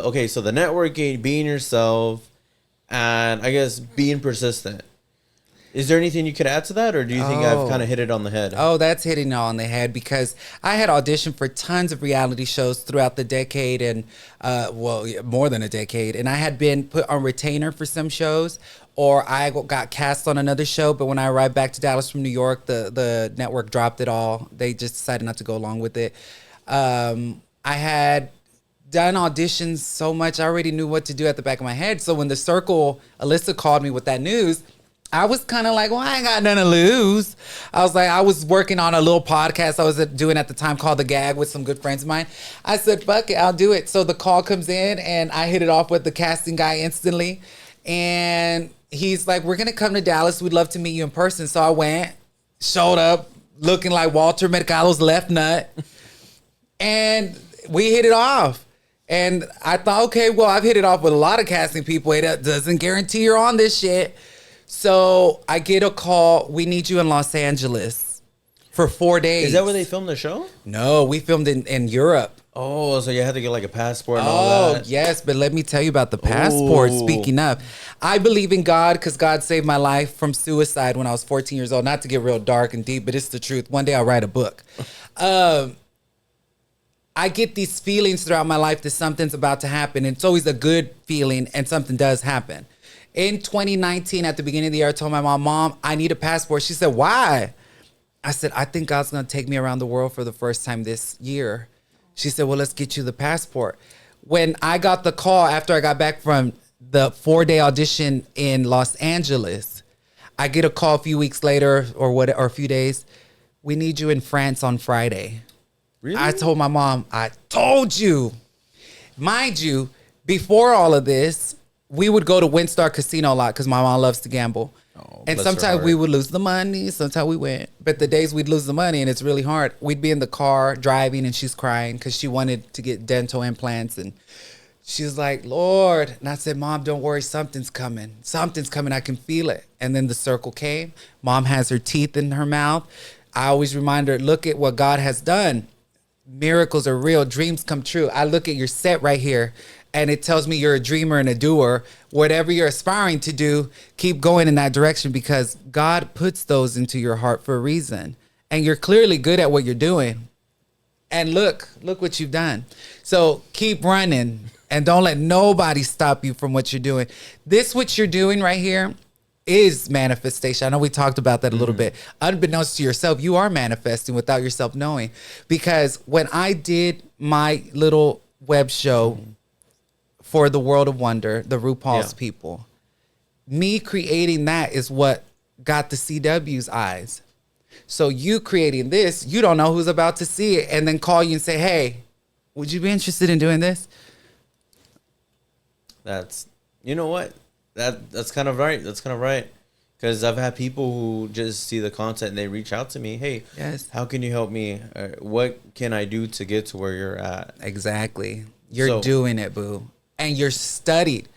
okay, so the networking, being yourself, and I guess being persistent. Is there anything you could add to that, or do you think I've kind of hit it on the head? Oh, that's hitting it on the head because I had auditioned for tons of reality shows throughout the decade and, more than a decade. And I had been put on retainer for some shows, or I got cast on another show. But when I arrived back to Dallas from New York, the network dropped it all. They just decided not to go along with it. I had done auditions so much, I already knew what to do at the back of my head. So when the Circle, Alyssa called me with that news, I was kind of like, well, I ain't got nothing to lose. I was like, I was working on a little podcast I was doing at the time called The Gag with some good friends of mine. I said, fuck it, I'll do it. So the call comes in and I hit it off with the casting guy instantly. And he's like, we're going to come to Dallas. We'd love to meet you in person. So I went, showed up looking like Walter Mercado's left nut. And we hit it off. And I thought, okay, well, I've hit it off with a lot of casting people. It doesn't guarantee you're on this shit. So I get a call. We need you in Los Angeles for 4 days. Is that where they filmed the show? No, we filmed in Europe. Oh, so you had to get like a passport and all that? Oh, yes. But let me tell you about the passport. Ooh. Speaking of, I believe in God because God saved my life from suicide when I was 14 years old. Not to get real dark and deep, but it's the truth. One day I'll write a book. I get these feelings throughout my life that something's about to happen. And it's always a good feeling and something does happen. In 2019, at the beginning of the year, I told my mom, I need a passport. She said, why? I said, I think God's going to take me around the world for the first time this year. She said, well, let's get you the passport. When I got the call after I got back from the 4-day audition in Los Angeles, I get a call a few weeks later or a few days. We need you in France on Friday. Really? I told my mom, I told you. Mind you, before all of this, we would go to WinStar Casino a lot because my mom loves to gamble. Oh, and bless her sometimes heart. we would lose the money. Sometimes we went. But the days we'd lose the money and it's really hard, we'd be in the car driving and she's crying because she wanted to get dental implants. And she's like, Lord. And I said, Mom, don't worry. Something's coming. Something's coming. I can feel it. And then the Circle came. Mom has her teeth in her mouth. I always remind her, look at what God has done. Miracles are real. Dreams come true. I look at your set right here. And it tells me you're a dreamer and a doer. Whatever you're aspiring to do, keep going in that direction because God puts those into your heart for a reason. And you're clearly good at what you're doing. And look what you've done. So keep running and don't let nobody stop you from what you're doing. This, what you're doing right here, is manifestation. I know we talked about that a little bit. Unbeknownst to yourself, you are manifesting without yourself knowing. Because when I did my little web show for the World of Wonder, the RuPaul's people, me creating that is what got the CW's eyes. So you creating this, you don't know who's about to see it and then call you and say, hey, would you be interested in doing this? You know what? That's kind of right. That's kind of right. Because I've had people who just see the content and they reach out to me. Hey, yes, how can you help me? What can I do to get to where you're at? Exactly. You're doing it, boo. And you're studied.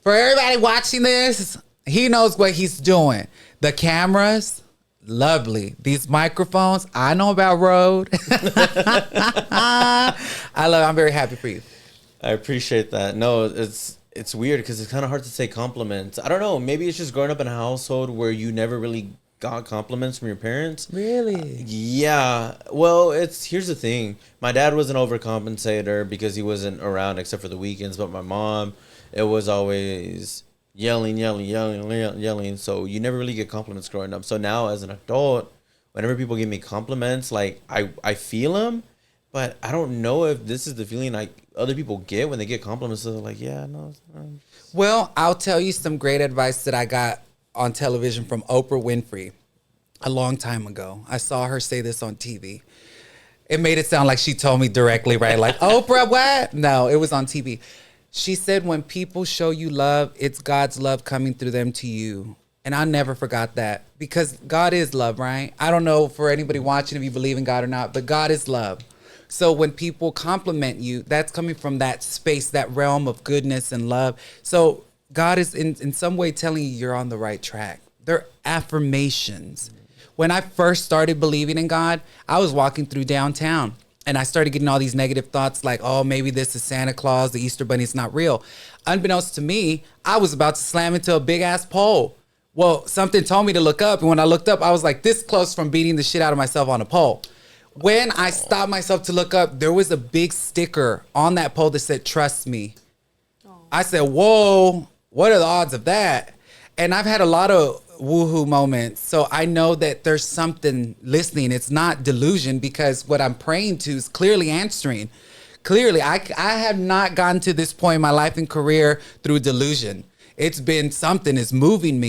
For everybody watching this, he knows what he's doing. The cameras, lovely. These microphones, I know about Rode. I'm very happy for you. I appreciate that. No, it's weird because it's kind of hard to say compliments. I don't know. Maybe it's just growing up in a household where you never really got compliments from your parents. Really? Yeah. Well, here's the thing. My dad was an overcompensator because he wasn't around except for the weekends. But my mom, it was always yelling. So you never really get compliments growing up. So now as an adult, whenever people give me compliments, like I feel them, but I don't know if this is the feeling like other people get when they get compliments. So they're like, yeah, no. Well, I'll tell you some great advice that I got on television from Oprah Winfrey a long time ago. I saw her say this on TV. It made it sound like she told me directly, right? Like, Oprah, what? No, it was on TV. She said, when people show you love, it's God's love coming through them to you. And I never forgot that because God is love, right? I don't know for anybody watching if you believe in God or not, but God is love. So when people compliment you, that's coming from that space, that realm of goodness and love. So God is in some way telling you you're on the right track. They're affirmations. When I first started believing in God, I was walking through downtown And I started getting all these negative thoughts like, oh, maybe this is Santa Claus, the Easter Bunny, it's not real. Unbeknownst to me, I was about to slam into a big ass pole. Well, something told me to look up. And when I looked up, I was like this close from beating the shit out of myself on a pole. When I stopped myself to look up, there was a big sticker on that pole that said, trust me. I said, whoa, what are the odds of that? And I've had a lot of woohoo moments. So I know that there's something listening. It's not delusion because what I'm praying to is clearly answering. Clearly, I have not gotten to this point in my life and career through delusion. It's been something is moving me.